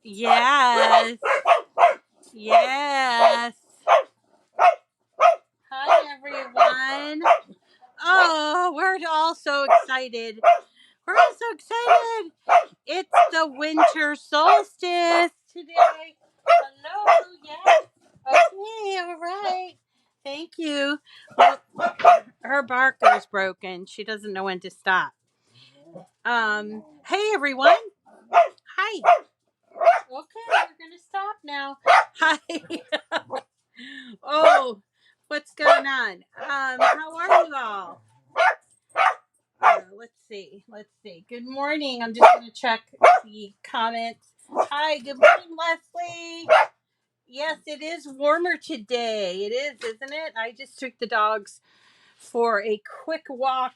Yes. Yes. Hi, everyone. Oh, we're all so excited. We're all so excited. It's the winter solstice today. Hello. Yes. Okay. All right. Thank you. Well, her barker's broken. She doesn't know when to stop. Hey, everyone. Hi. Okay, we're gonna stop now. Hi. Oh, what's going on? How are you all? Let's see. Let's see. Good morning. I'm just gonna check the comments. Hi. Good morning, Leslie. Yes, it is warmer today. It is, isn't it? I just took the dogs for a quick walk.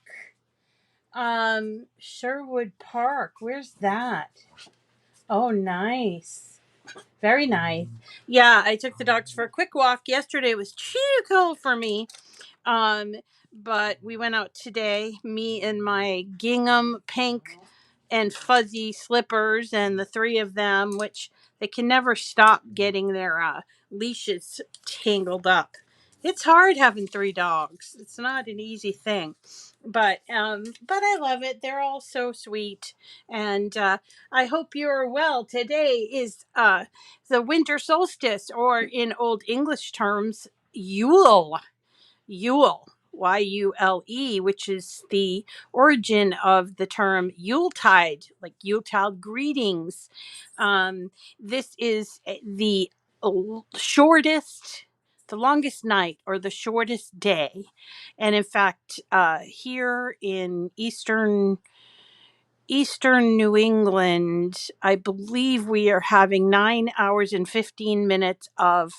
Sherwood Park. Where's that? Oh, nice. Very nice. Yeah, I took the dogs for a quick walk. Yesterday it was too cold for me. Um, but we went out today, me and my gingham pink and fuzzy slippers, and the three of them, which they can never stop getting their leashes tangled up. It's hard having three dogs. It's not an easy thing, but I love it. They're all so sweet, and I hope you are well. Today is the winter solstice, or in Old English terms, Yule. Yule, Yule, which is the origin of the term Yuletide, like Yuletide greetings. This is shortest, the longest night, or the shortest day. And in fact, here in Eastern New England, I believe we are having 9 hours and 15 minutes of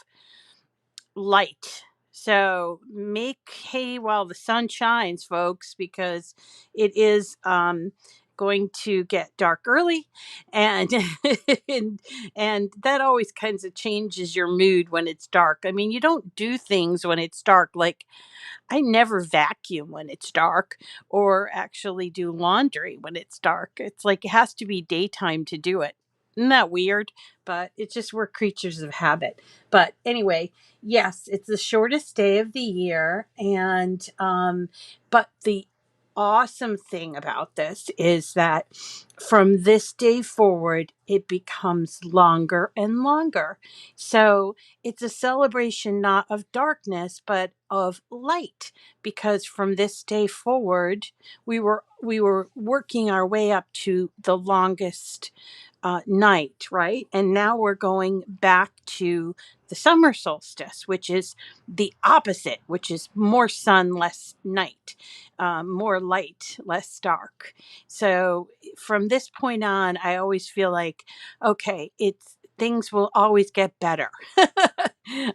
light. So make hay while the sun shines, folks, because it is going to get dark early, and and, and that always kinds of changes your mood when it's dark. I mean, you don't do things when it's dark. Like, I never vacuum when it's dark, or actually do laundry when it's dark. It's like it has to be daytime to do it. Isn't that weird? But it's just, we're creatures of habit. But anyway, yes, it's the shortest day of the year, and but the awesome thing about this is that from this day forward, it becomes longer and longer. So it's a celebration not of darkness but of light, because from this day forward, we were working our way up to the longest night, right? And now we're going back to the summer solstice, which is the opposite, which is more sun, less night, more light, less dark. So from this point on, I always feel like, okay, it's things will always get better.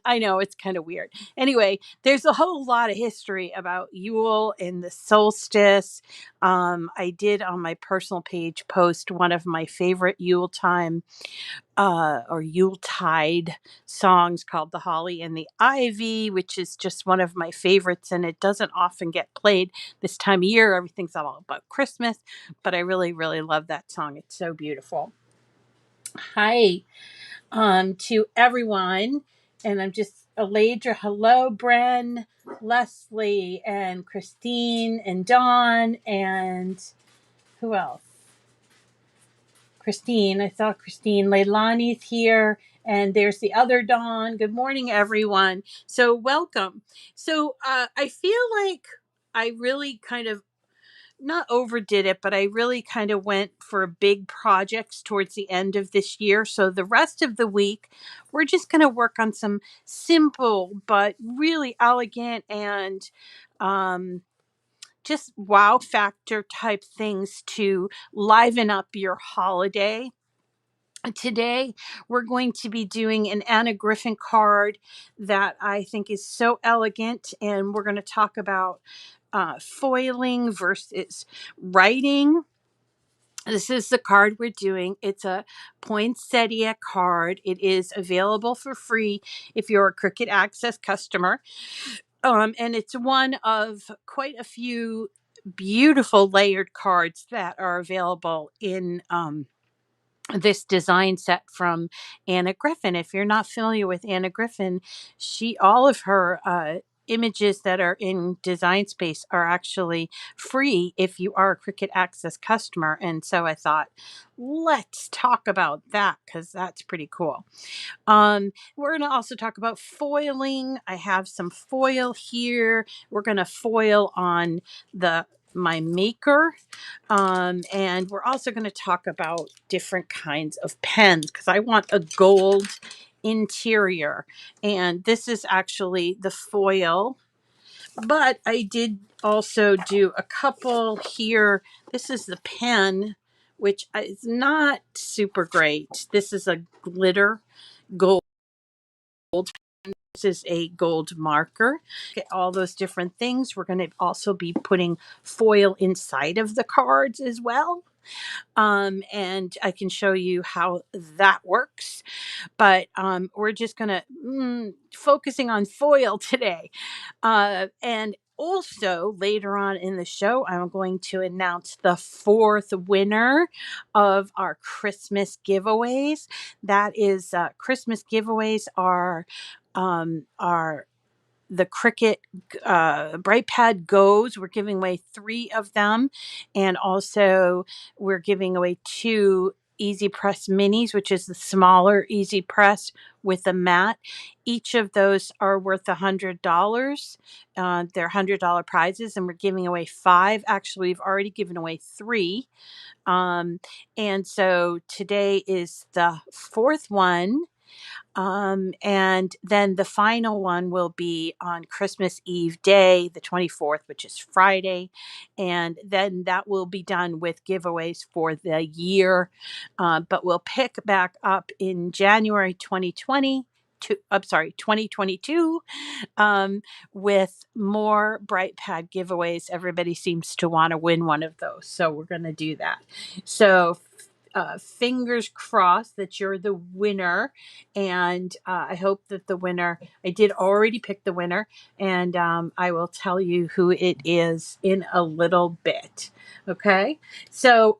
I know it's kind of weird. Anyway, there's a whole lot of history about Yule and the solstice. I did on my personal page post one of my favorite Yule time or Yuletide songs called The Holly and the Ivy, which is just one of my favorites, and it doesn't often get played this time of year. Everything's all about Christmas, but I really, really love that song. It's so beautiful. Hi, to everyone, and I'm just Aladra. Hello, Bren, Leslie, and Christine, and Dawn, and who else? Christine. I saw Christine. Leilani's here. And there's the other Dawn. Good morning, everyone. So, welcome. So, I feel like I really kind of not overdid it, but I really kind of went for big projects towards the end of this year. So, the rest of the week, we're just going to work on some simple but really elegant and just wow factor type things to liven up your holiday. Today, we're going to be doing an Anna Griffin card that I think is so elegant, and we're going to talk about foiling versus writing. This is the card we're doing. It's a poinsettia card. It is available for free if you're a Cricut Access customer. And it's one of quite a few beautiful layered cards that are available in this design set from Anna Griffin. If you're not familiar with Anna Griffin, all of her images that are in Design Space are actually free if you are a Cricut Access customer. And so I thought, let's talk about that because that's pretty cool. We're going to also talk about foiling. I have some foil here. We're going to foil on my maker. And we're also going to talk about different kinds of pens because I want a gold interior. And this is actually the foil, but I did also do a couple here. This is the pen, which is not super great. This is a glitter gold. This is a gold marker. Okay, all those different things. We're going to also be putting foil inside of the cards as well. And I can show you how that works. But we're just going to focusing on foil today. And also later on in the show, I'm going to announce the fourth winner of our Christmas giveaways. That is Christmas giveaways are the Cricut BrightPad Goes. We're giving away 3 of them. And also we're giving away 2 EasyPress Minis, which is the smaller EasyPress with a mat. Each of those are worth $100. They're $100 prizes, and we're giving away 5. Actually, we've already given away 3. And so today is the 4th one. And then the final one will be on Christmas Eve day, the 24th, which is Friday. And then that will be done with giveaways for the year. But we'll pick back up in January 2022, with more BrightPad giveaways. Everybody seems to want to win one of those. So we're going to do that. So fingers crossed that you're the winner. And I hope that the winner, I did already pick the winner, and I will tell you who it is in a little bit. Okay. So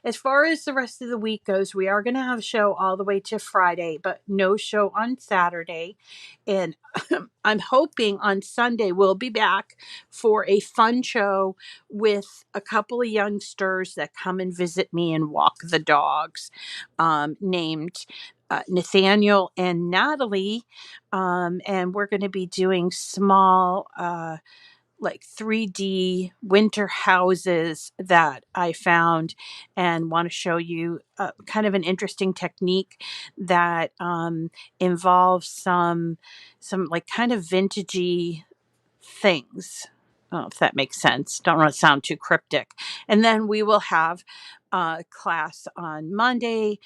as far as the rest of the week goes, we are going to have a show all the way to Friday, but no show on Saturday. And I'm hoping on Sunday we'll be back for a fun show with a couple of youngsters that come and visit me and walk the dogs, named Nathaniel and Natalie. And we're going to be doing small, like 3D winter houses that I found and want to show you kind of an interesting technique that involves some like kind of vintagey things. I don't know if that makes sense. Don't want to sound too cryptic. And then we will have a class on Monday,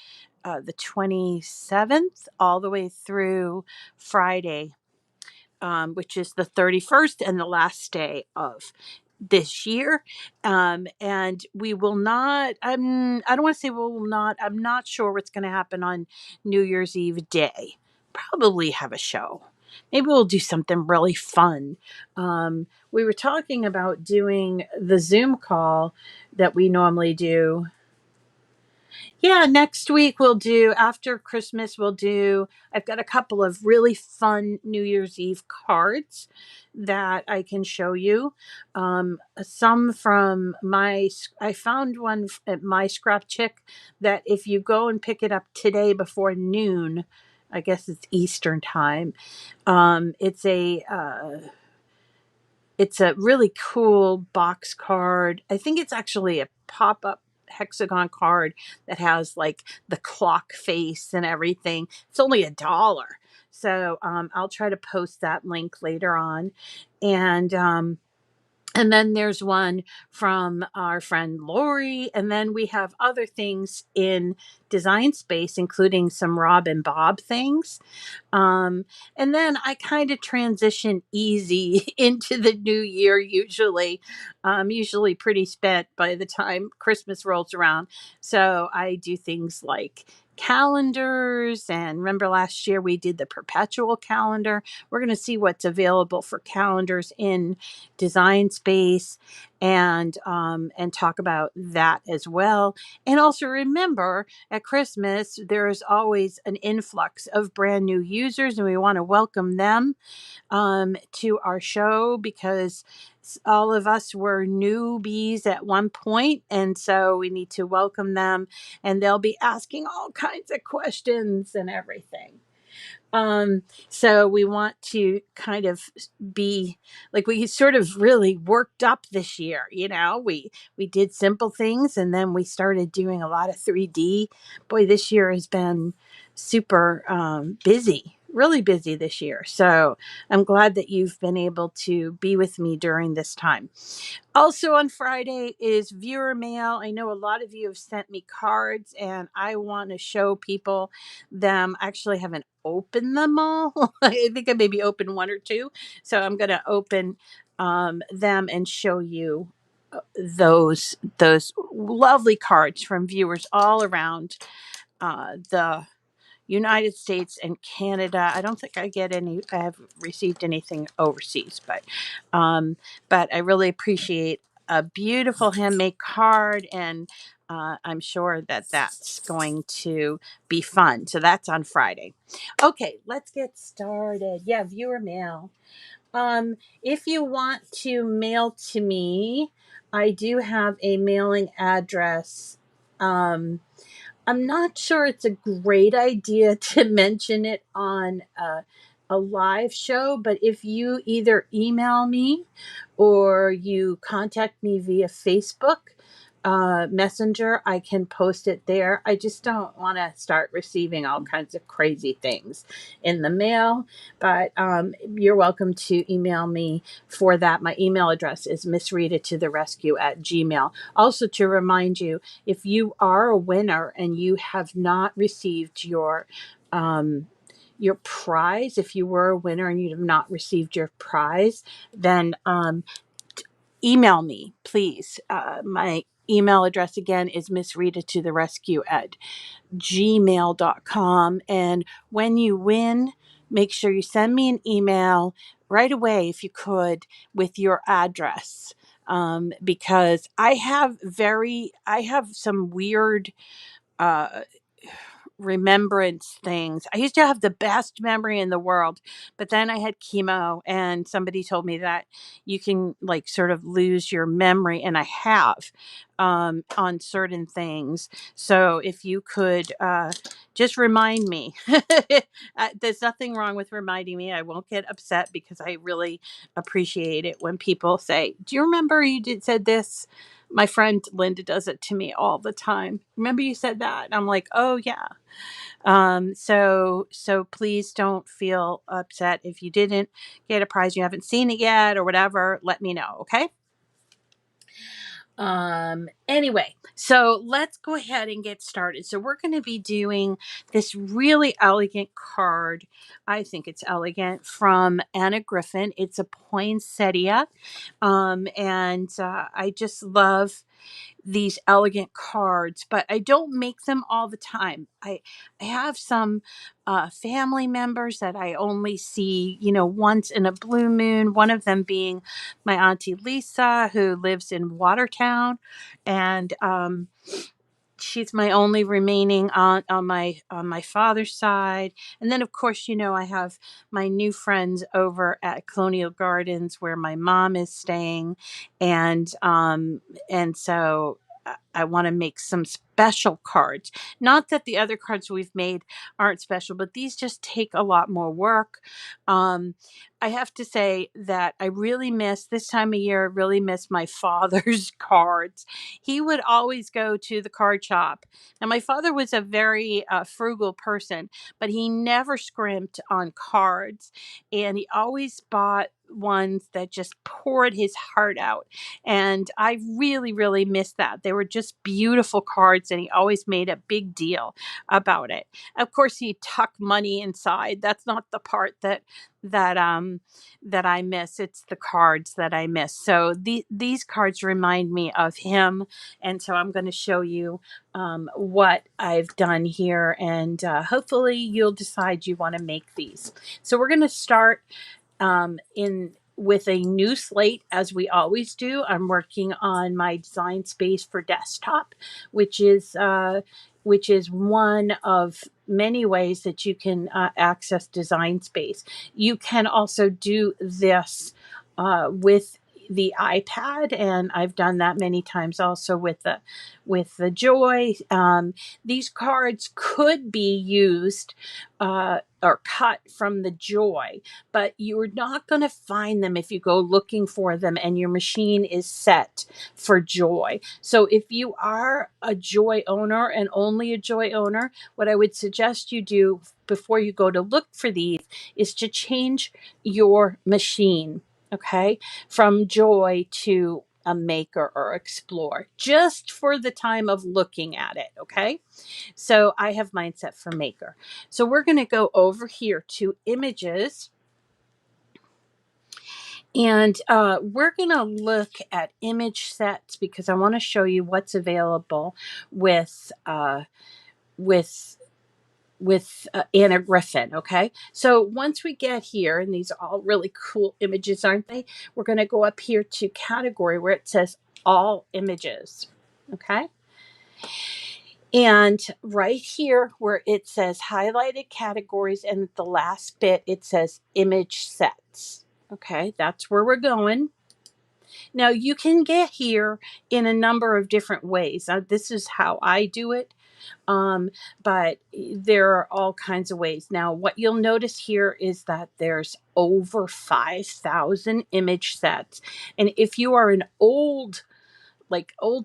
the 27th, all the way through Friday, which is the 31st and the last day of this year. And we will not, I don't want to say we will not, I'm not sure what's going to happen on New Year's Eve day. Probably have a show. Maybe we'll do something really fun. We were talking about doing the Zoom call that we normally do. Yeah, next week we'll do, after Christmas, I've got a couple of really fun New Year's Eve cards that I can show you. Some from I found one at My Scrap Chick that if you go and pick it up today before noon, I guess it's Eastern time, it's a really cool box card. I think it's actually a pop-up hexagon card that has like the clock face and everything. It's only $1. So I'll try to post that link later on. And then there's one from our friend Lori. And then we have other things in Design Space, including some Rob and Bob things. And then I kind of transition easy into the new year usually. I'm usually pretty spent by the time Christmas rolls around. So I do things like calendars. And remember last year we did the perpetual calendar. We're going to see what's available for calendars in Design Space, and talk about that as well. And also remember, at Christmas there is always an influx of brand new users, and we want to welcome them to our show, because all of us were newbies at one point, and so we need to welcome them, and they'll be asking all kinds of questions and everything. So we want to kind of be like, we sort of really worked up this year. We did simple things, and then we started doing a lot of 3D. Boy, this year has been super busy, really busy this year. So I'm glad that you've been able to be with me during this time. Also on Friday is viewer mail. I know a lot of you have sent me cards, and I want to show people them. I actually haven't opened them all. I think I maybe opened one or two. So I'm going to open them and show you those lovely cards from viewers all around the United States and Canada. I don't think I have received anything overseas, but I really appreciate a beautiful handmade card, and I'm sure that that's going to be fun. So that's on Friday. Okay, let's get started. Yeah, viewer mail. If you want to mail to me, I do have a mailing address. I'm not sure it's a great idea to mention it on a live show, but if you either email me or you contact me via Facebook Messenger, I can post it there. I just don't want to start receiving all kinds of crazy things in the mail, but you're welcome to email me for that. My email address is missrita@gmail. Also, to remind you, if you are a winner and you have not received your prize, if you were a winner and you have not received your prize, then email me, please. My email address again is missrita@gmail.com. And when you win, make sure you send me an email right away, if you could, with your address. Because I have some weird uh, remembrance things. I used to have the best memory in the world, but then I had chemo, and somebody told me that you can like sort of lose your memory, and I have on certain things. So if you could just remind me. There's nothing wrong with reminding me. I won't get upset, because I really appreciate it when people say, "Do you remember you said this?" My friend Linda does it to me all the time. "Remember you said that?" I'm like, "Oh yeah." So please don't feel upset if you didn't get a prize, you haven't seen it yet or whatever. Let me know, okay? Anyway, so let's go ahead and get started. So we're going to be doing this really elegant card. I think it's elegant, from Anna Griffin. It's a poinsettia. And I just love these elegant cards, but I don't make them all the time. I have some family members that I only see, once in a blue moon. One of them being my auntie Lisa, who lives in Watertown, and she's my only remaining aunt on my father's side. And then of course, I have my new friends over at Colonial Gardens, where my mom is staying, and so I want to make some special cards. Not that the other cards we've made aren't special, but these just take a lot more work. um I have to say that I really miss this time of year. I really miss my father's cards. He would always go to the card shop. Now, my father was a very frugal person, but he never scrimped on cards. And he always bought ones that just poured his heart out. And I really, really miss that. They were just beautiful cards. cards, and he always made a big deal about it. Of course, he tucked money inside. That's not the part that I miss. It's the cards that I miss. So these cards remind me of him, and so I'm going to show you what I've done here, and hopefully you'll decide you want to make these. So we're going to start in with a new slate, as we always do. I'm working on my design space for desktop, which is one of many ways that you can access design space. You can also do this with the iPad, and I've done that many times also with the Joy. These cards could be used or cut from the Joy, but you're not going to find them if you go looking for them and your machine is set for Joy. So if you are a Joy owner and only a Joy owner, what I would suggest you do before you go to look for these is to change your machine, okay, from Joy to a Maker or Explore, just for the time of looking at it, okay? So I have mine set for Maker. So we're going to go over here to Images, and we're going to look at image sets because I want to show you what's available with Anna Griffin. Okay, so once we get here, and these are all really cool images, aren't they? We're going to go up here to category where it says all images. Okay, and right here where it says highlighted categories, and at the last bit it says image sets. Okay, that's where we're going. Now you can get here in a number of different ways. This is how I do it. But there are all kinds of ways. Now, what you'll notice here is that there's over 5,000 image sets. And if you are an old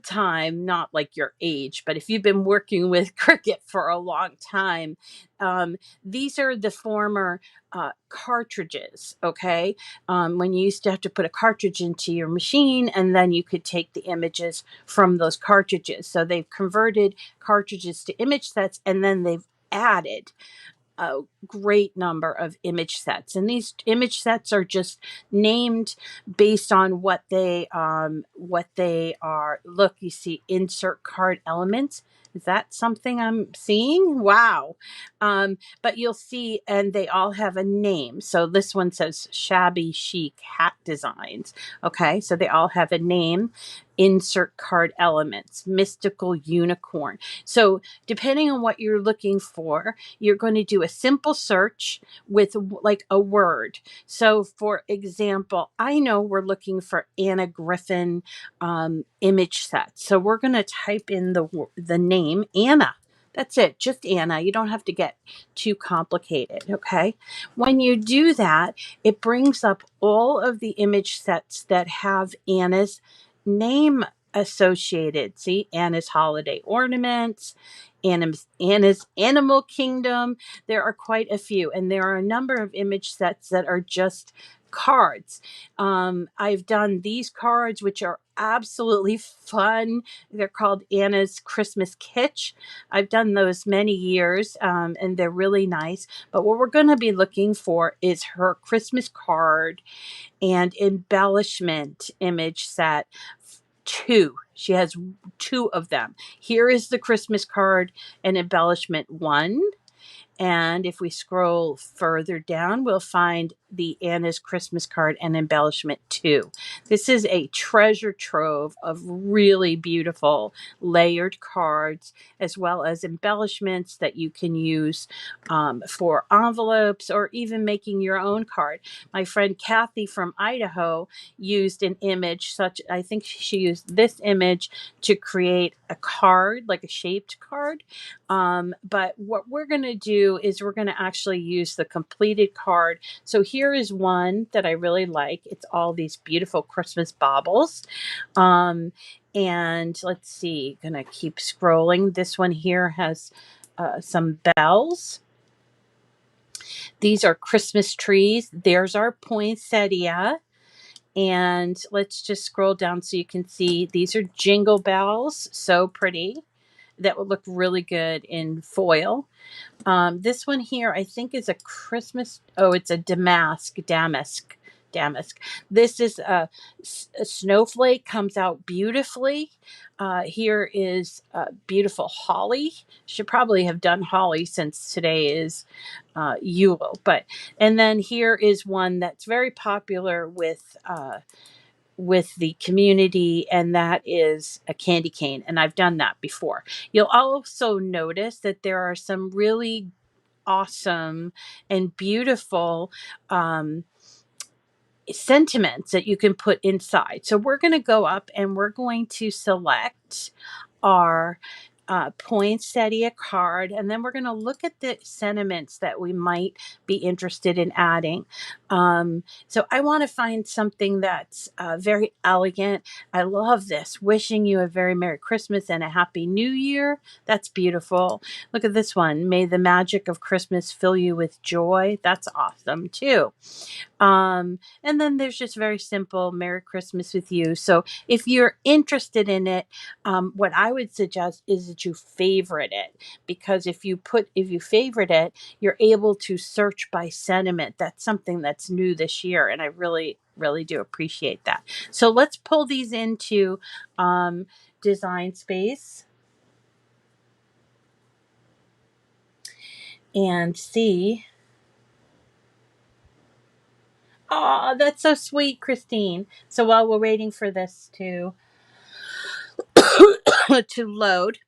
time, not like your age, but if you've been working with Cricut for a long time, these are the former cartridges, okay? When you used to have to put a cartridge into your machine and then you could take the images from those cartridges. So they've converted cartridges to image sets, and then they've added a great number of image sets, and these image sets are just named based on what they are. Look, you see insert card elements. Is that something I'm seeing? Wow. But you'll see, and they all have a name. So this one says Shabby Chic Hat Designs. Okay, so they all have a name. Insert card elements, mystical unicorn. So depending on what you're looking for, you're going to do a simple search with like a word. So for example, I know we're looking for Anna Griffin image set. So we're going to type in the name Anna. That's it, just Anna. You don't have to get too complicated, okay? When you do that, it brings up all of the image sets that have Anna's name associated. See, Anna's holiday ornaments, Anna's Animal Kingdom. There are quite a few, and there are a number of image sets that are just cards. I've done these cards, which are absolutely fun. They're called Anna's Christmas Kitsch. I've done those many years, and they're really nice. But what we're going to be looking for is her Christmas card and embellishment image set. Two. She has two of them. Here is the Christmas card and embellishment 1. And if we scroll further down, we'll find the Anna's Christmas card and embellishment 2. This is a treasure trove of really beautiful layered cards, as well as embellishments that you can use for envelopes or even making your own card. My friend Kathy from Idaho used an image I think she used this image to create a card, like a shaped card. But what we're going to do is we're going to actually use the completed card. So here is one that I really like. It's all these beautiful Christmas baubles. And let's see, gonna keep scrolling. This one here has some bells. These are Christmas trees. There's our poinsettia. And let's just scroll down so you can see these are jingle bells. So pretty. that would look really good in foil. This one here, I think, is a Christmas. Oh, it's a damask. This is a snowflake, comes out beautifully. Here is beautiful holly. Should probably have done holly since today is Yule. And then here is one that's very popular with the community, and that is a candy cane. And I've done that before. You'll also notice that there are some really awesome and beautiful sentiments that you can put inside. So we're going to go up and we're going to select our poinsettia card, and then we're going to look at the sentiments that we might be interested in adding. So I want to find something that's very elegant. I love this. Wishing you a very Merry Christmas and a Happy New Year. That's beautiful. Look at this one. May the magic of Christmas fill you with joy. That's awesome too. And then there's just very simple Merry Christmas with you. So if you're interested in it, what I would suggest is that you favorite it, because if you favorite it, you're able to search by sentiment. That's something that's new this year, and I really, really do appreciate that. So let's pull these into Design Space and see. Oh, that's so sweet, Christine. So while we're waiting for this to to load,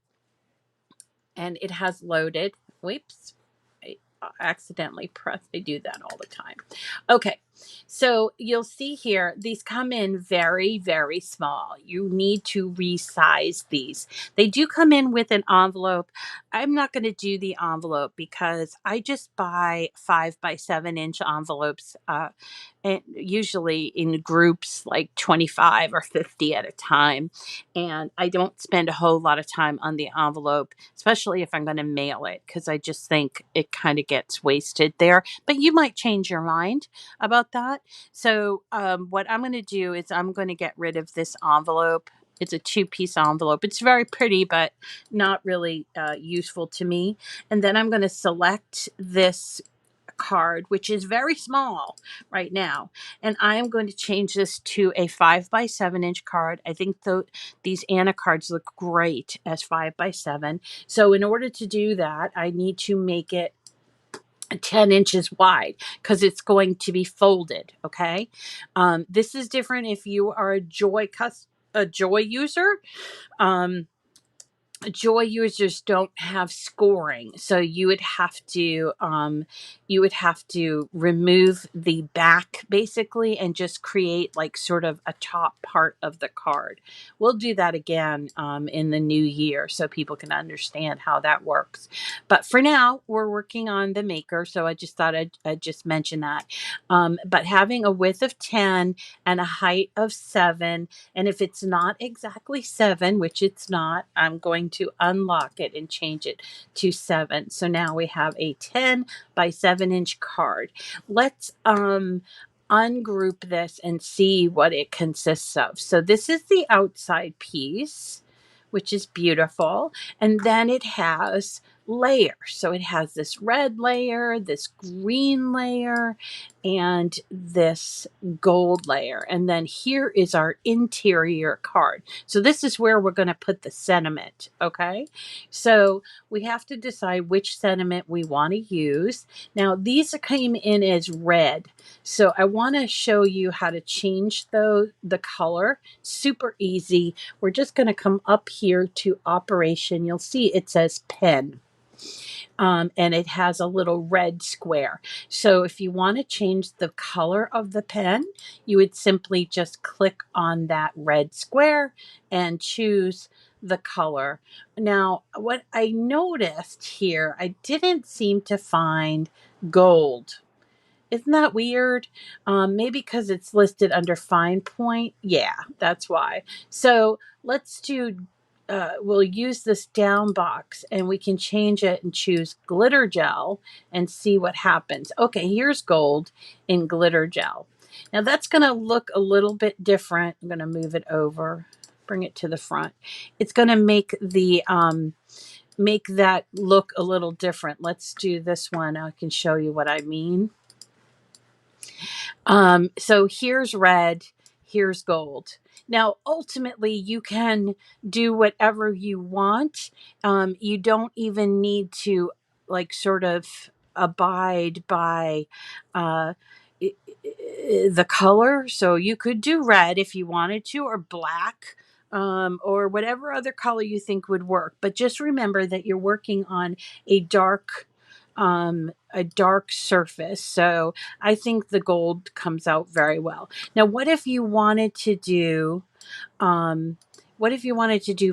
and it has loaded. Whoops. I accidentally pressed. I do that all the time. Okay. So you'll see here, these come in very, very small. You need to resize these. They do come in with an envelope. I'm not going to do the envelope because I just buy 5 by 7 inch envelopes, and usually in groups like 25 or 50 at a time. And I don't spend a whole lot of time on the envelope, especially if I'm going to mail it, because I just think it kind of gets wasted there. But you might change your mind about that. So what I'm going to do is I'm going to get rid of this envelope. It's a 2-piece envelope. It's very pretty, but not really useful to me. And then I'm going to select this card, which is very small right now, and I am going to change this to a 5 by 7 inch card. I think these Anna cards look great as 5 by 7. So in order to do that, I need to make it 10 inches wide because it's going to be folded. Okay. This is different if you are a Joy user. Joy users don't have scoring, so you would have to remove the back basically and just create like sort of a top part of the card. We'll do that again in the new year so people can understand how that works. But for now, we're working on the maker, so I just thought I'd just mention that. But having a width of 10 and a height of 7, and if it's not exactly 7, which it's not, I'm going to unlock it and change it to 7. So now we have a 10 by 7 inch card. Let's ungroup this and see what it consists of. So this is the outside piece, which is beautiful. And then it has layers. So it has this red layer, this green layer, and this gold layer. And then here is our interior card. So this is where we're going to put the sentiment. Okay. So we have to decide which sentiment we want to use. Now these came in as red. So I want to show you how to change the color. Super easy. We're just going to come up here to operation. You'll see it says pen. And it has a little red square. So if you want to change the color of the pen, you would simply just click on that red square and choose the color. Now, what I noticed here, I didn't seem to find gold. Isn't that weird? Maybe because it's listed under fine point. Yeah, that's why. So let's do, we'll use this down box and we can change it and choose glitter gel and see what happens. Okay, here's gold in glitter gel. Now that's going to look a little bit different. I'm going to move it over, bring it to the front. It's going to make the make that look a little different. Let's do this one. I can show you what I mean. So here's red, here's gold. Now, ultimately, you can do whatever you want. You don't even need to like sort of abide by uh, the color. So you could do red if you wanted to, or black, or whatever other color you think would work. But just remember that you're working on a dark surface. So I think the gold comes out very well. Now, what if you wanted to do,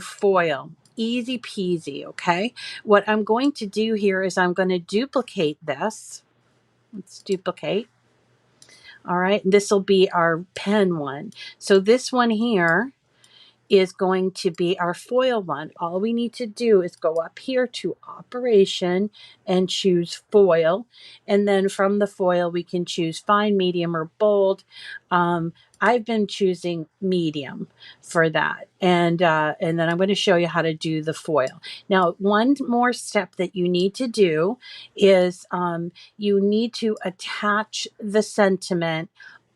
foil? Easy peasy, okay? What I'm going to do here is I'm going to duplicate this. Let's duplicate. All right, this will be our pen one. So this one here is going to be our foil one. All we need to do is go up here to operation and choose foil. And then from the foil, we can choose fine, medium, or bold. I've been choosing medium for that. And then I'm going to show you how to do the foil. Now, one more step that you need to do is you need to attach the sentiment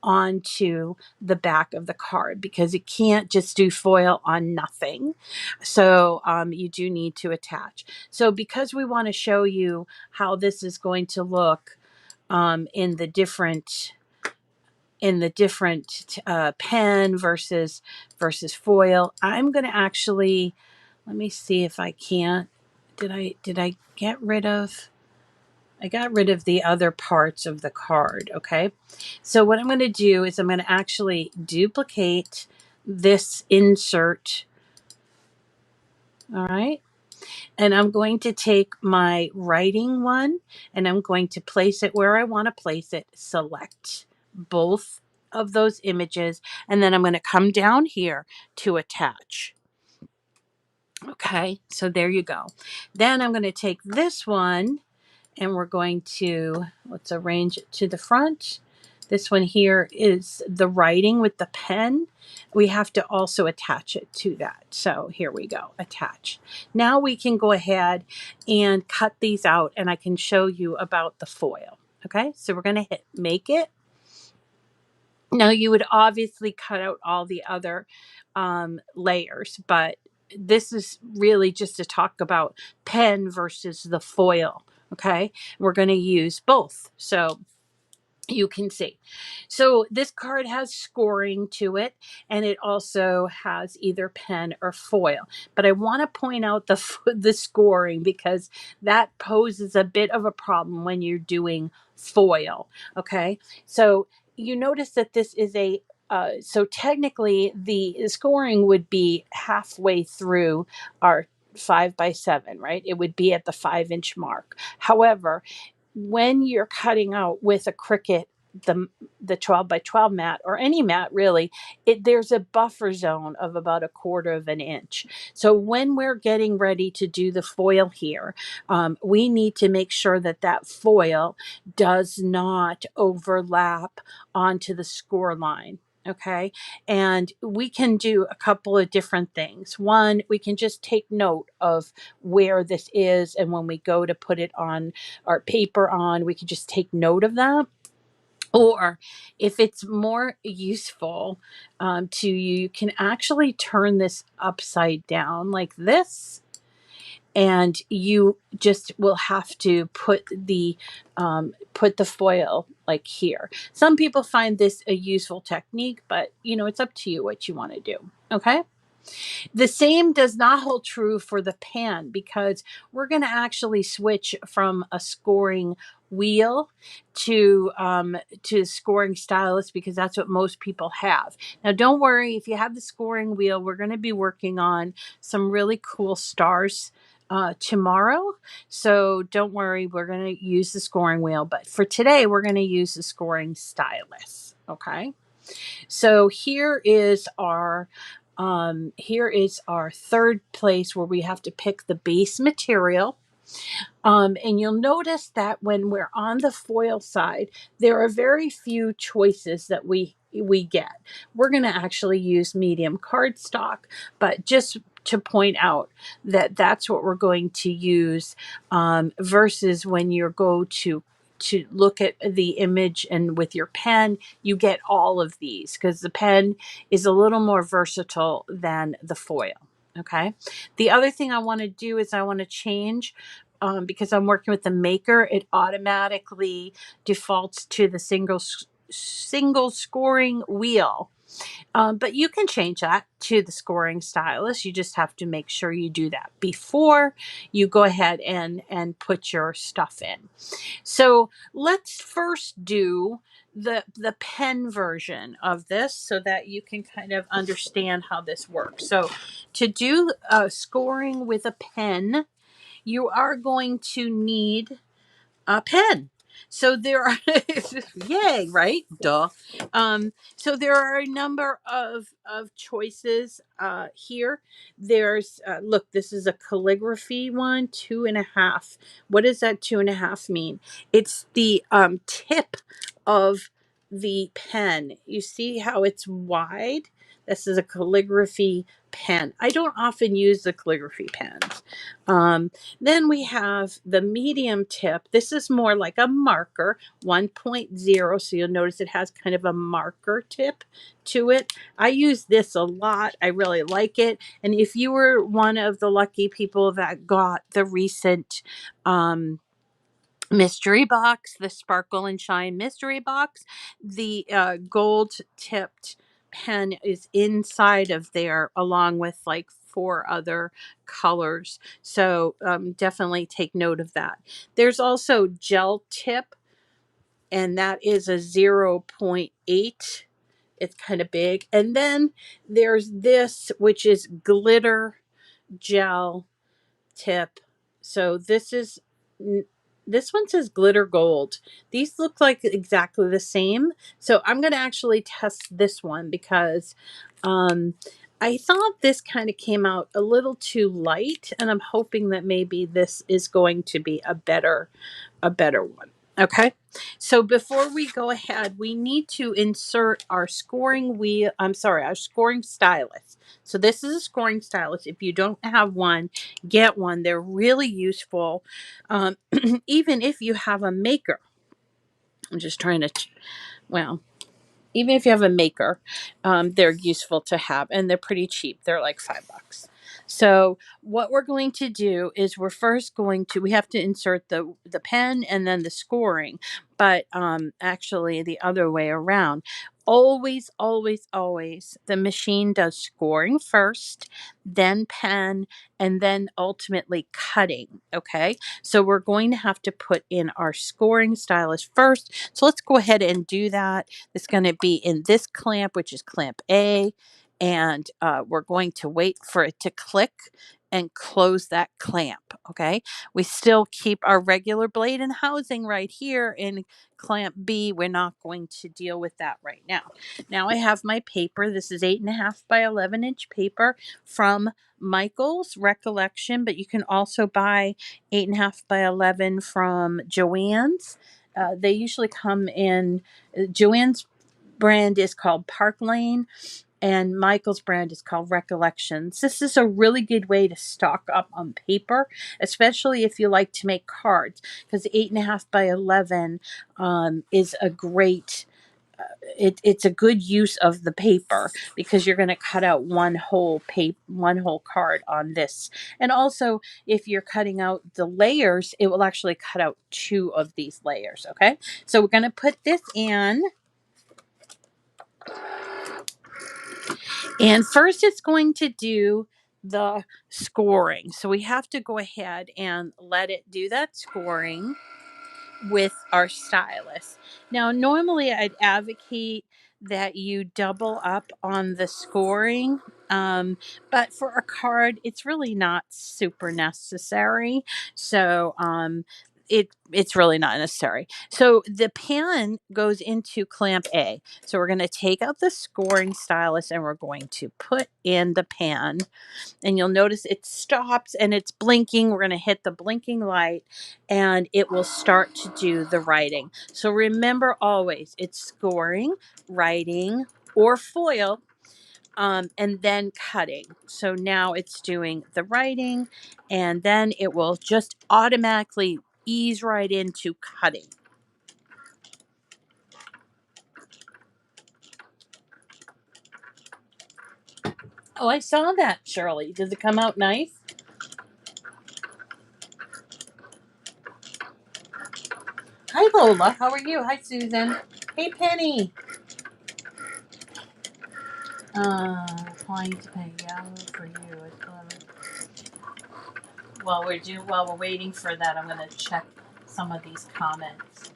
onto the back of the card, because it can't just do foil on nothing. So you do need to attach. So because we want to show you how this is going to look in the different pen versus foil, I'm going to actually, let me see if I can't. Did I get rid of? I got rid of the other parts of the card, okay? So what I'm going to do is I'm going to actually duplicate this insert, all right? And I'm going to take my writing one and I'm going to place it where I want to place it, select both of those images, and then I'm going to come down here to attach. Okay, so there you go. Then I'm going to take this one and we're going to, let's arrange it to the front. This one here is the writing with the pen. We have to also attach it to that. So here we go, attach. Now we can go ahead and cut these out and I can show you about the foil. Okay, so we're going to hit make it. Now you would obviously cut out all the other layers, but this is really just to talk about pen versus the foil. Okay, we're going to use both. So you can see. So this card has scoring to it, and it also has either pen or foil. But I want to point out the scoring, because that poses a bit of a problem when you're doing foil. Okay, so you notice that this is a so technically the scoring would be halfway through our 5x7, right? It would be at the 5-inch mark. However, when you're cutting out with a Cricut, the 12x12 mat, or any mat really, there's a buffer zone of about 1/4 of an inch. So when we're getting ready to do the foil here, we need to make sure that that foil does not overlap onto the score line. Okay, and we can do a couple of different things. One, we can just take note of where this is, and when we go to put it on our paper on, we can just take note of that. Or if it's more useful to you, you can actually turn this upside down like this, and you just will have to put the foil like here. Some people find this a useful technique, but you know, it's up to you what you want to do. Okay. The same does not hold true for the pan, because we're going to actually switch from a scoring wheel to scoring stylus, because that's what most people have. Now, don't worry, if you have the scoring wheel, we're going to be working on some really cool stars tomorrow. So don't worry, we're going to use the scoring wheel. But for today, we're going to use the scoring stylus. Okay. So here is our third place where we have to pick the base material. And you'll notice that when we're on the foil side, there are very few choices that we we get. We're going to actually use medium cardstock, but just to point out that that's what we're going to use, versus when you go to look at the image and with your pen, you get all of these because the pen is a little more versatile than the foil. Okay. The other thing I want to do is I want to change, because I'm working with the maker, it automatically defaults to the single scoring wheel. But you can change that to the scoring stylus. You just have to make sure you do that before you go ahead and put your stuff in. So let's first do the pen version of this so that you can kind of understand how this works. So to do scoring with a pen, you are going to need a pen. So there are, yay, right? Duh. So there are a number of choices here. There's, look, this is a calligraphy one, 2.5. What does that 2.5 mean? It's the tip of the pen. You see how it's wide? This is a calligraphy pen. I don't often use the calligraphy pens. Then we have the medium tip. This is more like a marker, 1.0. So you'll notice it has kind of a marker tip to it. I use this a lot. I really like it. And if you were one of the lucky people that got the recent mystery box, the Sparkle and Shine mystery box, the gold tipped pen is inside of there along with like 4 other colors. So definitely take note of that. There's also gel tip, and that is a 0.8. It's kind of big. And then there's this, which is glitter gel tip. So this one says glitter gold. These look like exactly the same. So I'm going to actually test this one because I thought this kind of came out a little too light, and I'm hoping that maybe this is going to be a better one. Okay. So before we go ahead, we need to insert our scoring wheel. I'm sorry, our scoring stylus. So this is a scoring stylus. If you don't have one, get one. They're really useful. Even if you have a maker. I'm just trying to, well, even if you have a maker, they're useful to have, and they're pretty cheap. They're like $5. So what we're going to do is we're first going to, we have to insert the pen and then the scoring, but actually the other way around. Always, always, always, the machine does scoring first, then pen, and then ultimately cutting. Okay, so we're going to have to put in our scoring stylus first. So let's go ahead and do that. It's going to be in this clamp, which is clamp A, and we're going to wait for it to click and close that clamp. Okay, we still keep our regular blade and housing right here in clamp B. We're not going to deal with that right now. Now I have my paper. This is 8.5 by 11-inch paper from Michael's Recollection, but you can also buy 8.5 by 11 from Joann's. They usually come in, Joann's brand is called Park Lane, and Michael's brand is called Recollections. This is a really good way to stock up on paper, especially if you like to make cards, because 8.5 by 11 is a great, it's a good use of the paper because you're going to cut out one whole card on this. And also, if you're cutting out the layers, it will actually cut out 2 of these layers. Okay, so we're going to put this in. And first it's going to do the scoring. So we have to go ahead and let it do that scoring with our stylus. Now, normally I'd advocate that you double up on the scoring, but for a card, it's really not super necessary. So it's really not necessary. So the pan goes into clamp A. So we're going to take out the scoring stylus and we're going to put in the pan, and you'll notice it stops and it's blinking. We're going to hit the blinking light and it will start to do the writing. So remember always, it's scoring, writing, or foil, and then cutting. So now it's doing the writing, and then it will just automatically ease right into cutting. Oh, I saw that, Shirley. Does it come out nice? Hi, Lola. How are you? Hi, Susan. Hey, Penny. Applying to pay Yahoo for you. While we're waiting for that, I'm gonna check some of these comments.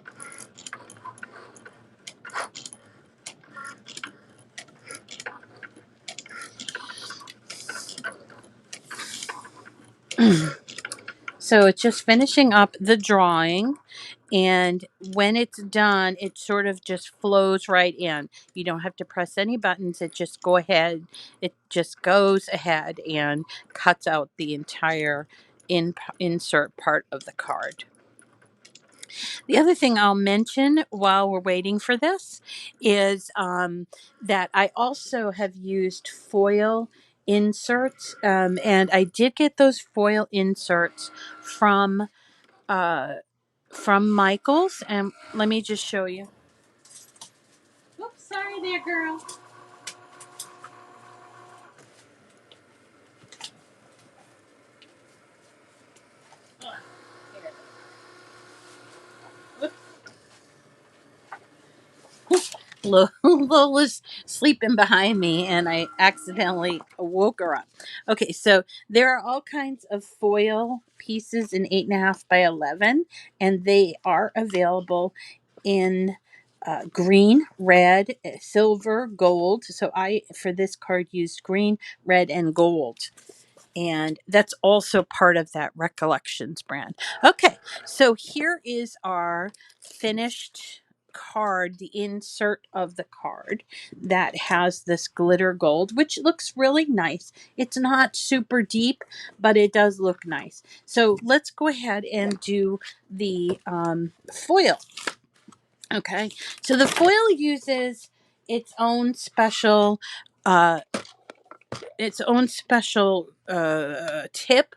So it's just finishing up the drawing, and when it's done, it sort of just flows right in. You don't have to press any buttons. It just goes ahead and cuts out the entire insert part of the card. The other thing I'll mention while we're waiting for this is that I also have used foil inserts, and I did get those foil inserts uh, from Michaels, and let me just show you. Oops, sorry there, girl. Lola's sleeping behind me and I accidentally woke her up. Okay, so there are all kinds of foil pieces in 8.5 by 11, and they are available in green, red, silver, gold. So I, for this card, used green, red, and gold. And that's also part of that Recollections brand. Okay, so here is our finished card, the insert of the card that has this glitter gold, which looks really nice. It's not super deep, but it does look nice. So let's go ahead and do the foil. Okay, so the foil uses its own special uh, tip,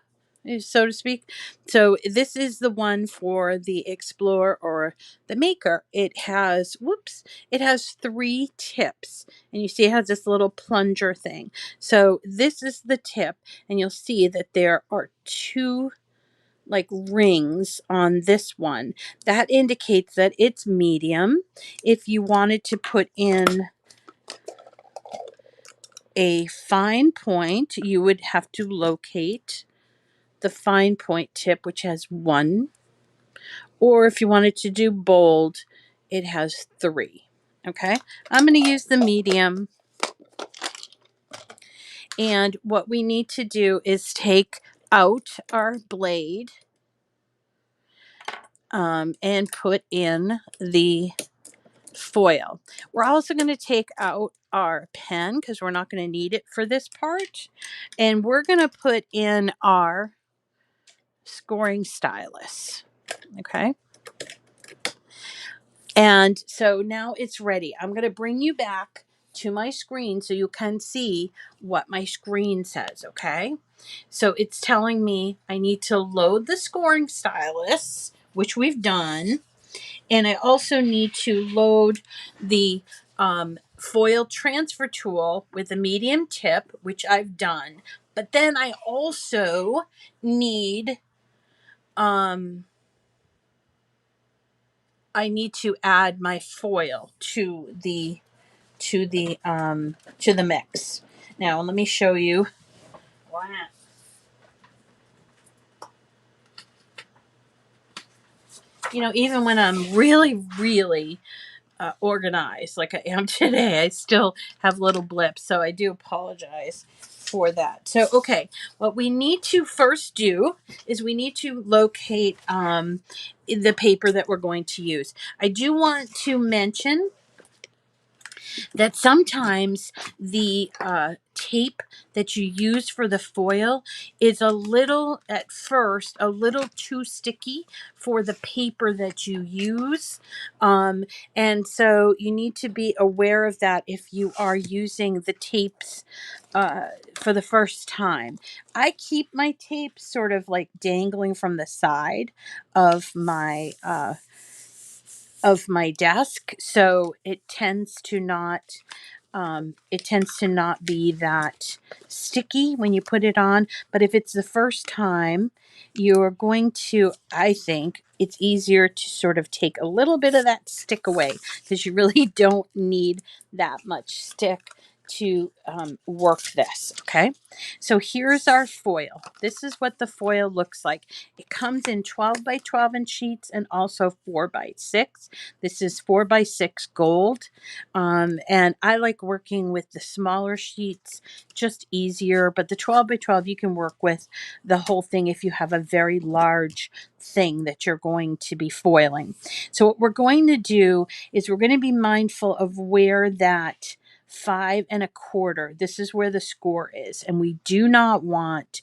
so to speak. So this is the one for the Explorer or the Maker. It has 3 tips, and you see it has this little plunger thing. So this is the tip, and you'll see that there are 2 like rings on this one. That indicates that it's medium. If you wanted to put in a fine point, you would have to locate the fine point tip, which has 1. Or if you wanted to do bold, it has 3. Okay, I'm going to use the medium. And what we need to do is take out our blade and put in the foil. We're also going to take out our pen because we're not going to need it for this part. And we're going to put in our scoring stylus. Okay. And so now it's ready. I'm going to bring you back to my screen so you can see what my screen says. Okay. So it's telling me I need to load the scoring stylus, which we've done. And I also need to load the foil transfer tool with a medium tip, which I've done. But then I also need to add my foil to the mix. Now let me show you. You know, even when I'm really, really organized like I am today, I still have little blips, so I do apologize. for that. So, okay, what we need to first do is we need to locate the paper that we're going to use. I do want to mention that sometimes the tape that you use for the foil is a little, at first, a little too sticky for the paper that you use. And so you need to be aware of that if you are using the tapes for the first time. I keep my tape sort of like dangling from the side of my desk, so it tends to not be that sticky when you put it on. But if it's the first time, you're going to, I think it's easier to sort of take a little bit of that stick away, because you really don't need that much stick to work this. Okay, so here's our foil. This is what the foil looks like. It comes in 12 by 12 inch sheets and also 4 by 6. This is 4 by 6 gold. And I like working with the smaller sheets, just easier. But the 12 by 12, you can work with the whole thing if you have a very large thing that you're going to be foiling. So what we're going to do is we're going to be mindful of where that 5 1/4, this is where the score is, and we do not want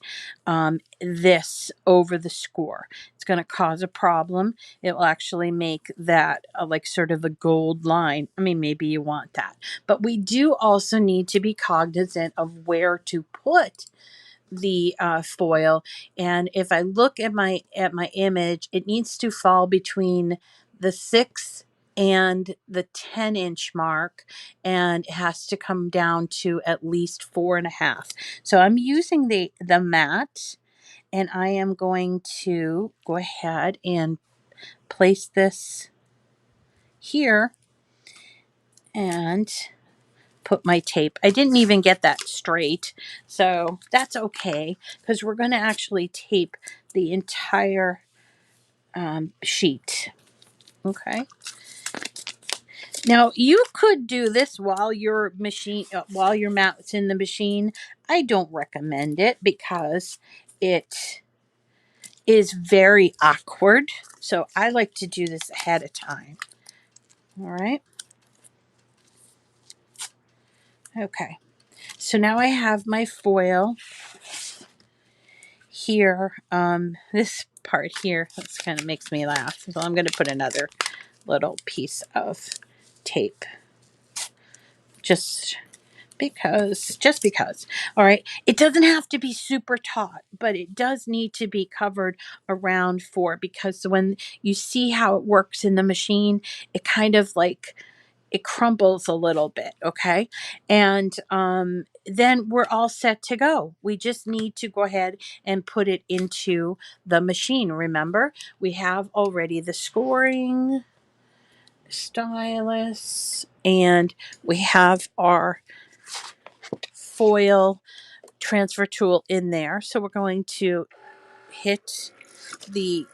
this over the score. It's going to cause a problem. It will actually make that like sort of a gold line. I mean, maybe you want that, but we do also need to be cognizant of where to put the foil. And if I look at my image, it needs to fall between the 6 and the 10-inch mark, and it has to come down to at least 4.5. So I'm using the mat, and I am going to go ahead and place this here and put my tape. I didn't even get that straight, so that's okay, because we're going to actually tape the entire sheet. Okay. Now you could do this while your mat's in the machine. I don't recommend it because it is very awkward. So I like to do this ahead of time. All right. Okay. So now I have my foil here. This part here, this kind of makes me laugh. So I'm going to put another little piece of tape. Just because. All right. It doesn't have to be super taut, but it does need to be covered around 4, because when you see how it works in the machine, it kind of like it crumbles a little bit. Okay. And then we're all set to go. We just need to go ahead and put it into the machine. Remember, we have already the scoring stylus, and we have our foil transfer tool in there. So we're going to hit the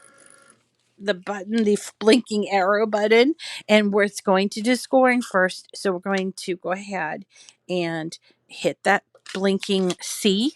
button, the blinking arrow button, and where it's going to do scoring first. So we're going to go ahead and hit that blinking C.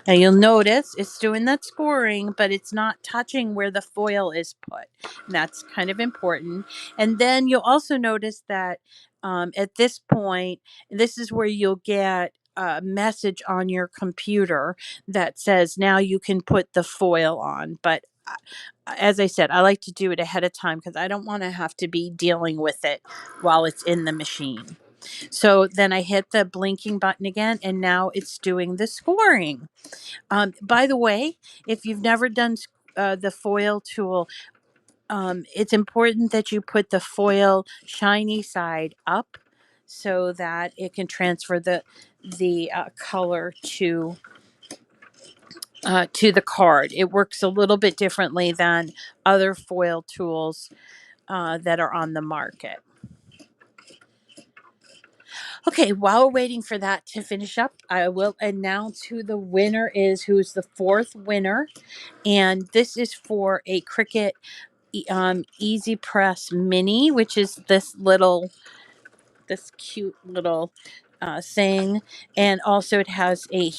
Now you'll notice it's doing that scoring, but it's not touching where the foil is put. And that's kind of important. And then you'll also notice that at this point, this is where you'll get a message on your computer that says now you can put the foil on. But as I said, I like to do it ahead of time because I don't want to have to be dealing with it while it's in the machine. So then I hit the blinking button again, and now it's doing the scoring. By the way, if you've never done the foil tool, it's important that you put the foil shiny side up so that it can transfer the color to the card. It works a little bit differently than other foil tools that are on the market. Okay, while we're waiting for that to finish up, I will announce who the winner is, who's the 4th winner. And this is for a Cricut EasyPress Mini, which is this cute little thing, and also it has a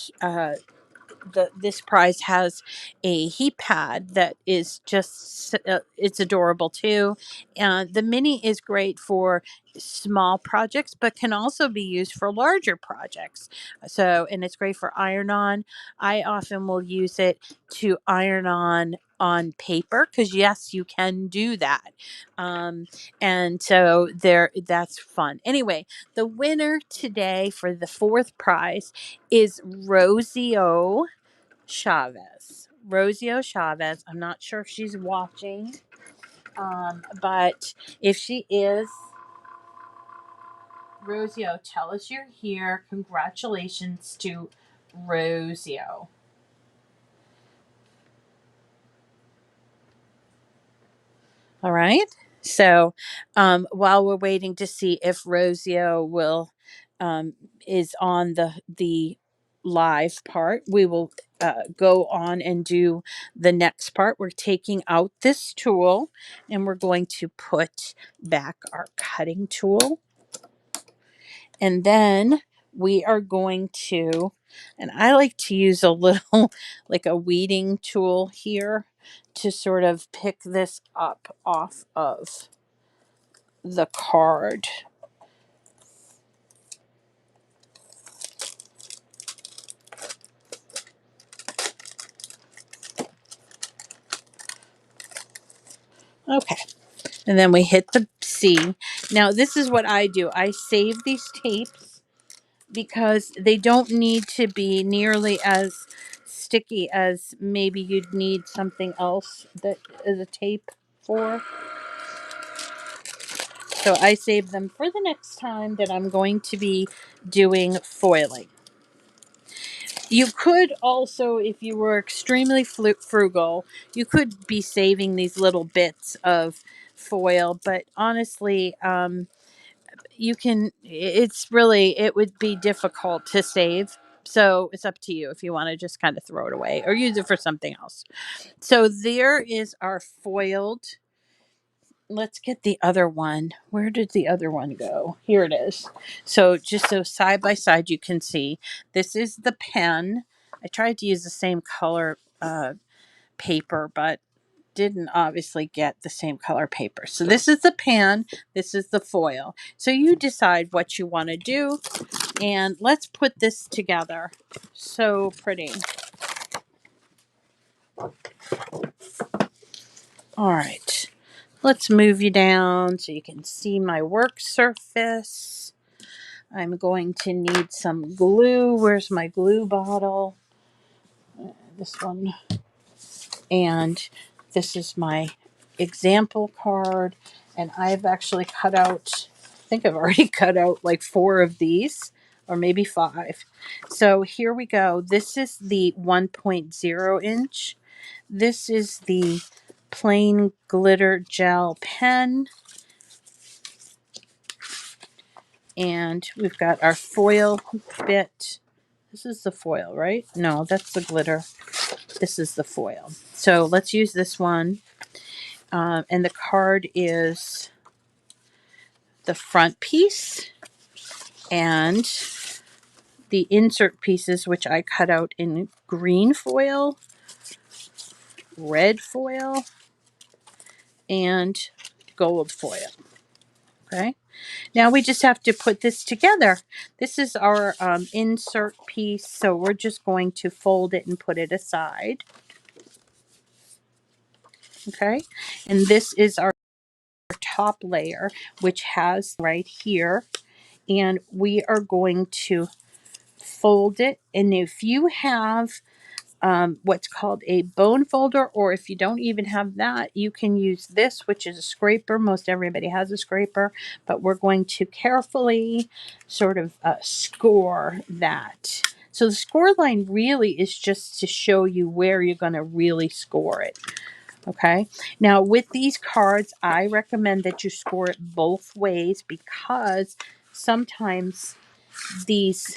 this prize has a heat pad that is just it's adorable too. And the mini is great for small projects but can also be used for larger projects. So, and it's great for iron on. I often will use it to iron on paper, because yes, you can do that. And so there, that's fun. Anyway, the winner today for the fourth prize is Rosio Chavez. Rosio Chavez. I'm not sure if she's watching, but if she is, Rosio, tell us you're here. Congratulations to Rosio. All right. So while we're waiting to see if Rosio will um, is on the live part, we will go on and do the next part. We're taking out this tool and we're going to put back our cutting tool, and then we are going to, and I like to use a little like a weeding tool here to sort of pick this up off of the card. Okay. And then we hit the C. Now, this is what I do. I save these tapes because they don't need to be nearly as sticky as maybe you'd need something else that is a tape for. So I save them for the next time that I'm going to be doing foiling. You could also, if you were extremely frugal, you could be saving these little bits of foil. But honestly, you can, it's really, it would be difficult to save. So it's up to you if you want to just kind of throw it away or use it for something else. So there is our foiled. Let's get the other one. Where did the other one go? Here it is. So just so side by side you can see, this is the pen. I tried to use the same color paper, but didn't obviously get the same color paper. So this is the pen, this is the foil. So you decide what you want to do, and let's put this together. So pretty. All right. Let's move you down so you can see my work surface. I'm going to need some glue. Where's my glue bottle? This one. And this is my example card. And I've actually cut out, I think I've already cut out like 4 of these, or maybe 5. So here we go. This is the 1.0 inch. This is the plain glitter gel pen. And we've got our foil bit. This is the foil, right? No, that's the glitter. This is the foil. So let's use this one. And the card is the front piece and the insert pieces, which I cut out in green foil, red foil, and gold foil. Okay. Now we just have to put this together. This is our insert piece, so we're just going to fold it and put it aside. Okay. And this is our top layer, which has right here. And we are going to fold it. And if you have what's called a bone folder, or if you don't even have that, you can use this, which is a scraper. Most everybody has a scraper, but we're going to carefully sort of score that. So the score line really is just to show you where you're going to really score it. Okay. Now with these cards, I recommend that you score it both ways, because sometimes these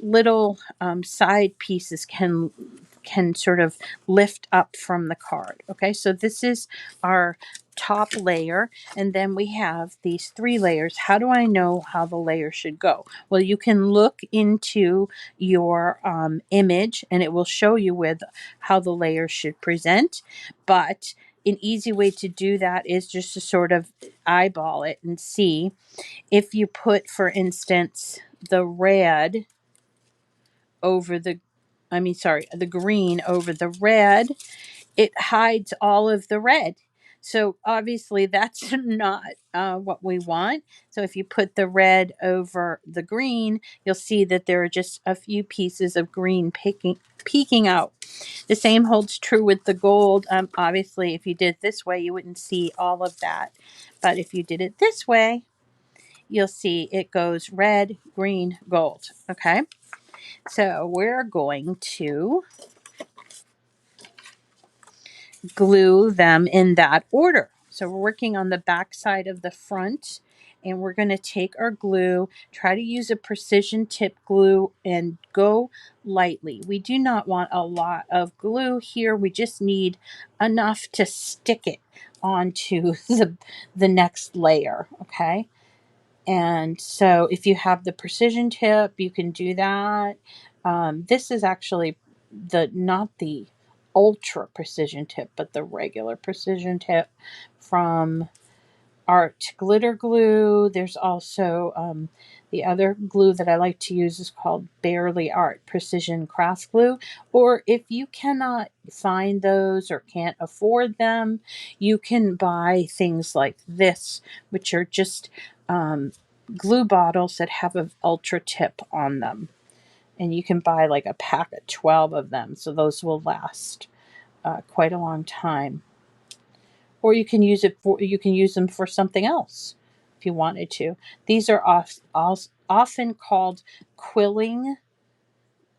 little side pieces can sort of lift up from the card. Okay, so this is our top layer, and then we have these 3 layers. How do I know how the layer should go? Well, you can look into your image and it will show you how the layer should present, but an easy way to do that is just to sort of eyeball it and see. If you put, for instance, the red over the, the green over the red, it hides all of the red. So obviously that's not what we want. So if you put the red over the green, you'll see that there are just a few pieces of green peeking out. The same holds true with the gold. Obviously, if you did it this way, you wouldn't see all of that. But if you did it this way, you'll see it goes red, green, gold. Okay, so we're going to glue them in that order. So we're working on the back side of the front, and we're going to take our glue, try to use a precision tip glue, and go lightly. We do not want a lot of glue here. We just need enough to stick it onto the next layer. Okay. And so if you have the precision tip, you can do that. This is actually not the ultra precision tip, but the regular precision tip from Art Glitter Glue. There's also the other glue that I like to use is called Barely Art Precision Craft Glue. Or if you cannot find those or can't afford them, you can buy things like this, which are just glue bottles that have an ultra tip on them. And you can buy like a pack of 12 of them. So those will last quite a long time. Or you can use them for something else if you wanted to. These are often called quilling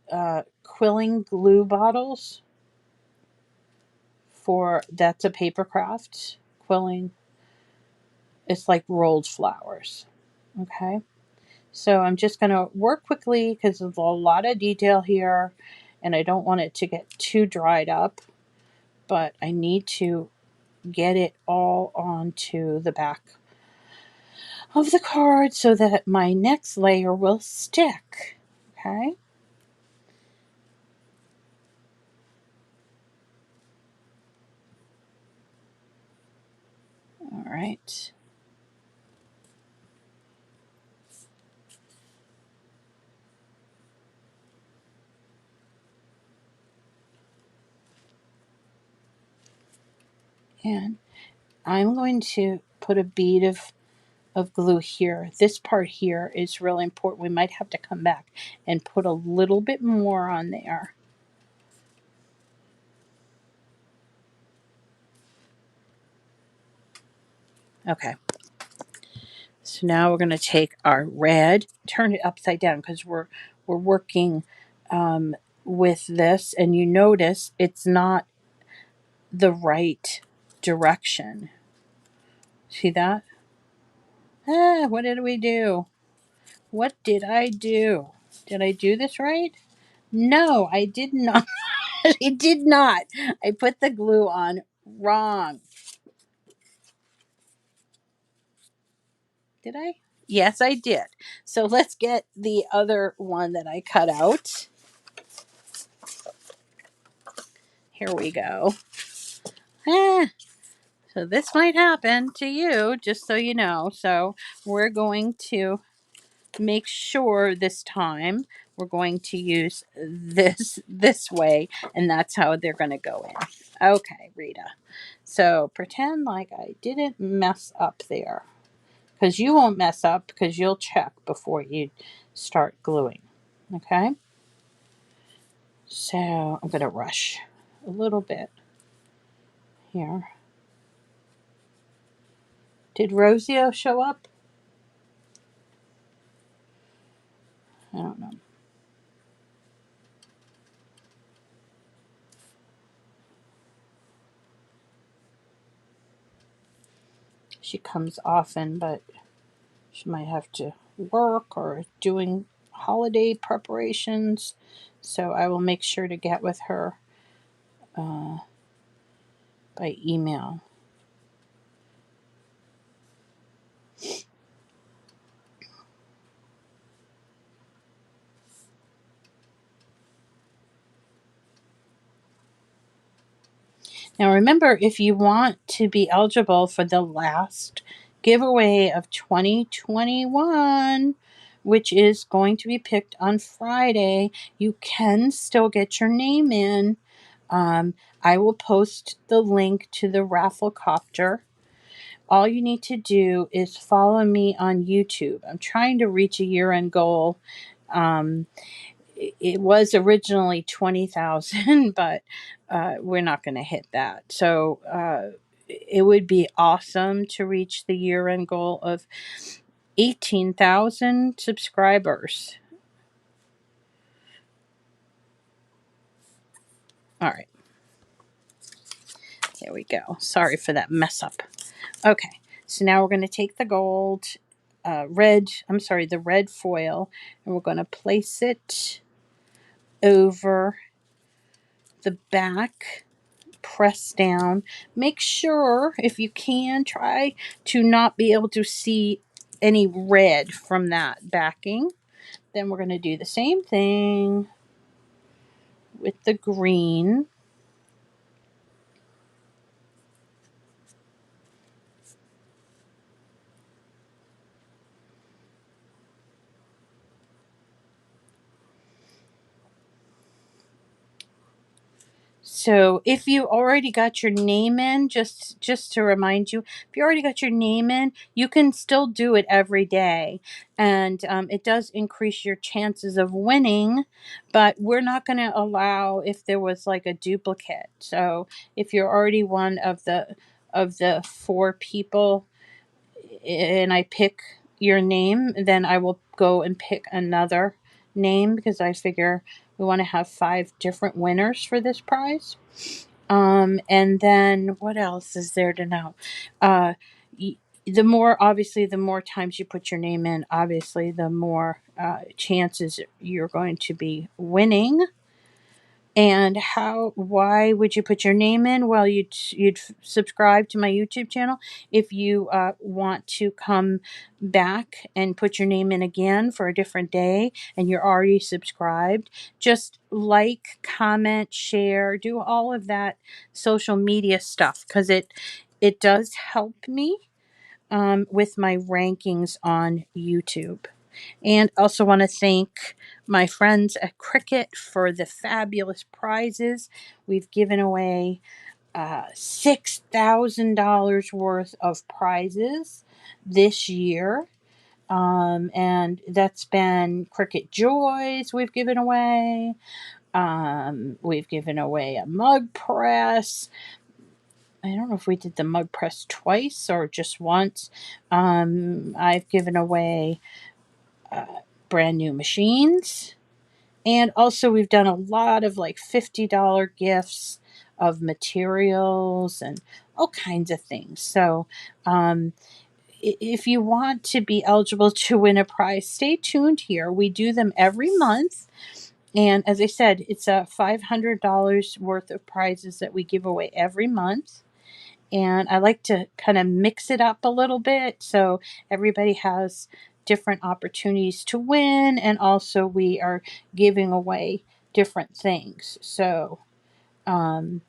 glue bottles. That's a paper craft. Quilling, it's like rolled flowers. Okay, so I'm just going to work quickly because there's a lot of detail here, and I don't want it to get too dried up, but I need to get it all onto the back of the card so that my next layer will stick. Okay. All right. And I'm going to put a bead of glue here. This part here is really important. We might have to come back and put a little bit more on there. Okay. So now we're going to take our red, turn it upside down because we're working with this, and you notice it's not the right direction. See that? What did we do? What did I do? Did I do this right? No, I did not. I did not. I put the glue on wrong. Did I? Yes, I did. So let's get the other one that I cut out. Here we go. So this might happen to you, just so you know. So we're going to make sure this time we're going to use this way, and that's how they're going to go in. Okay, Rita. So pretend like I didn't mess up there, because you won't mess up because you'll check before you start gluing. Okay? So I'm going to rush a little bit here. Did Rosio show up? I don't know. She comes often, but she might have to work or doing holiday preparations. So I will make sure to get with her by email. Now remember, if you want to be eligible for the last giveaway of 2021, which is going to be picked on Friday, you can still get your name in. I will post the link to the rafflecopter. All you need to do is follow me on YouTube. I'm trying to reach a year-end goal. It was originally 20,000, but we're not going to hit that. So it would be awesome to reach the year-end goal of 18,000 subscribers. All right. There we go. Sorry for that mess up. Okay. So now we're going to take the the red foil, and we're going to place it over the back, press down. Make sure, if you can, try to not be able to see any red from that backing. Then we're going to do the same thing with the green. So if you already got your name in, just to remind you, if you already got your name in, you can still do it every day. And it does increase your chances of winning, but we're not going to allow if there was like a duplicate. So if you're already one of the 4 people and I pick your name, then I will go and pick another name, because I figure we want to have 5 different winners for this prize. And then what else is there to know? The more times you put your name in, obviously, the more chances you're going to be winning. And why would you put your name in? Well, you'd subscribe to my YouTube channel. If you want to come back and put your name in again for a different day and you're already subscribed, just like, comment, share, do all of that social media stuff, because it does help me with my rankings on YouTube. And also want to thank my friends at Cricut for the fabulous prizes. We've given away $6,000 worth of prizes this year. And that's been Cricut Joys we've given away. We've given away a mug press. I don't know if we did the mug press twice or just once. I've given away brand new machines. And also we've done a lot of like $50 gifts of materials and all kinds of things. So if you want to be eligible to win a prize, stay tuned here. We do them every month. And as I said, it's a $500 worth of prizes that we give away every month. And I like to kind of mix it up a little bit so everybody has different opportunities to win, and also we are giving away different things. So in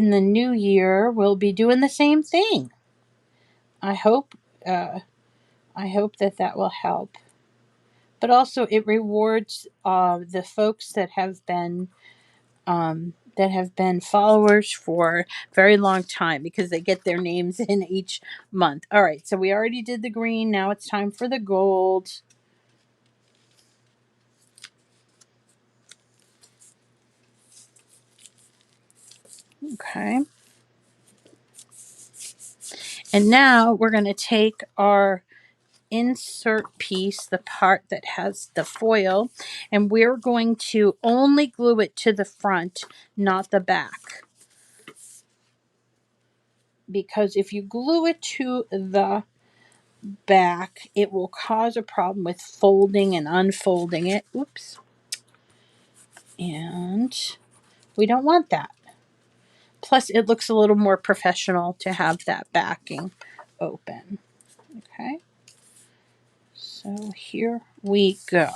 the new year we'll be doing the same thing. I hope that will help. But also it rewards the folks that have been followers for a very long time, because they get their names in each month. All right, so we already did the green. Now it's time for the gold. Okay. And now we're going to take our insert piece, the part that has the foil, and we're going to only glue it to the front, not the back. Because if you glue it to the back, it will cause a problem with folding and unfolding it. Oops. And we don't want that. Plus, it looks a little more professional to have that backing open. Okay. So So here we go.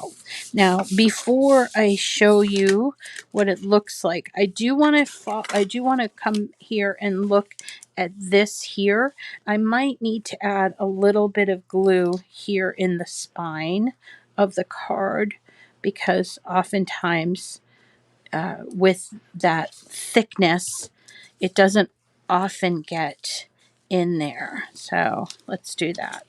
Now, before I show you what it looks like, I do want to come here and look at this here. I might need to add a little bit of glue here in the spine of the card because oftentimes with that thickness, it doesn't often get in there. So let's do that.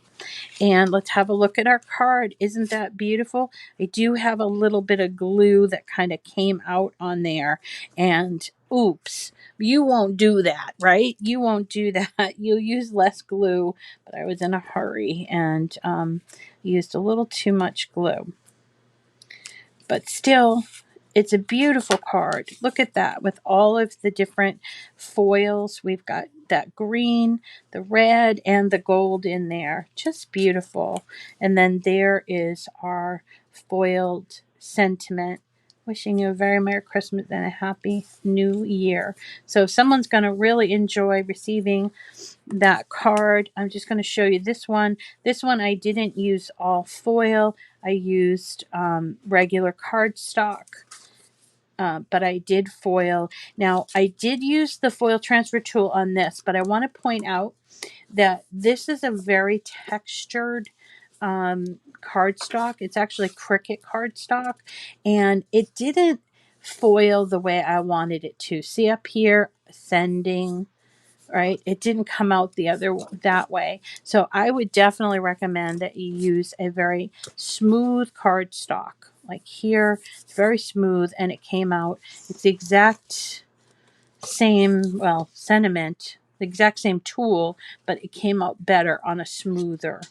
And let's have a look at our card. Isn't that beautiful? I do have a little bit of glue that kind of came out on there. And oops, you won't do that, right? You won't do that. You'll use less glue. But I was in a hurry and used a little too much glue. But still, it's a beautiful card. Look at that with all of the different foils. We've got that green, the red, and the gold in there. Just beautiful. And then there is our foiled sentiment. Wishing you a very Merry Christmas and a Happy New Year. So if someone's going to really enjoy receiving that card, I'm just going to show you this one. This one I didn't use all foil. I used regular cardstock. But I did foil. Now, I did use the foil transfer tool on this, but I want to point out that this is a very textured cardstock. It's actually Cricut cardstock, and it didn't foil the way I wanted it to. See up here, ascending, right? It didn't come out that way. So I would definitely recommend that you use a very smooth cardstock. Like here, it's very smooth and it came out. It's the exact same, well, sentiment, the exact same tool, but it came out better on a smoother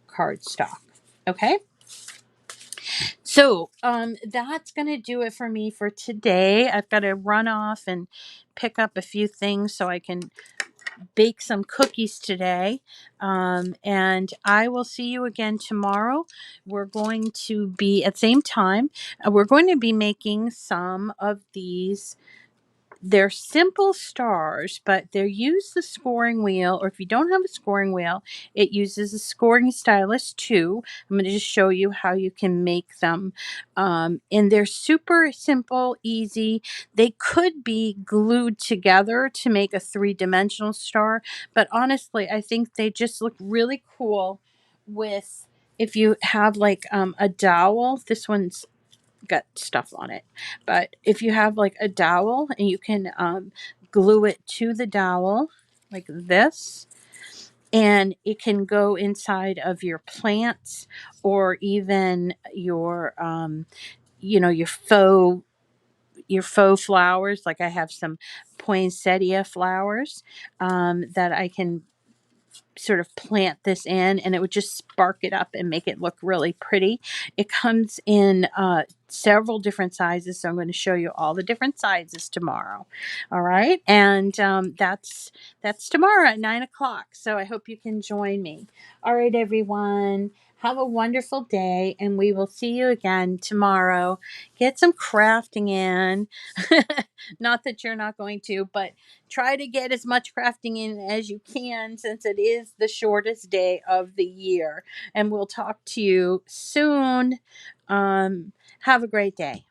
cardstock. Okay? So that's going to do it for me for today. I've got to run off and pick up a few things so I can bake some cookies today. And I will see you again tomorrow. We're going to be at the same time. We're going to be making some of these. They're simple stars, but they use the scoring wheel, or if you don't have a scoring wheel, it uses a scoring stylus too. I'm going to just show you how you can make them. And they're super simple, easy. They could be glued together to make a three-dimensional star, but honestly, I think they just look really cool with, if you have like a dowel. This one's got stuff on it, but if you have like a dowel and you can glue it to the dowel like this, and it can go inside of your plants or even your your faux flowers. Like I have some poinsettia flowers that I can sort of plant this in, and it would just spark it up and make it look really pretty. It comes in several different sizes, so I'm going to show you all the different sizes tomorrow. All right, and that's tomorrow at 9 o'clock. So I hope you can join me. All right, everyone. Have a wonderful day, and we will see you again tomorrow. Get some crafting in. Not that you're not going to, but try to get as much crafting in as you can since it is the shortest day of the year. And we'll talk to you soon. Have a great day.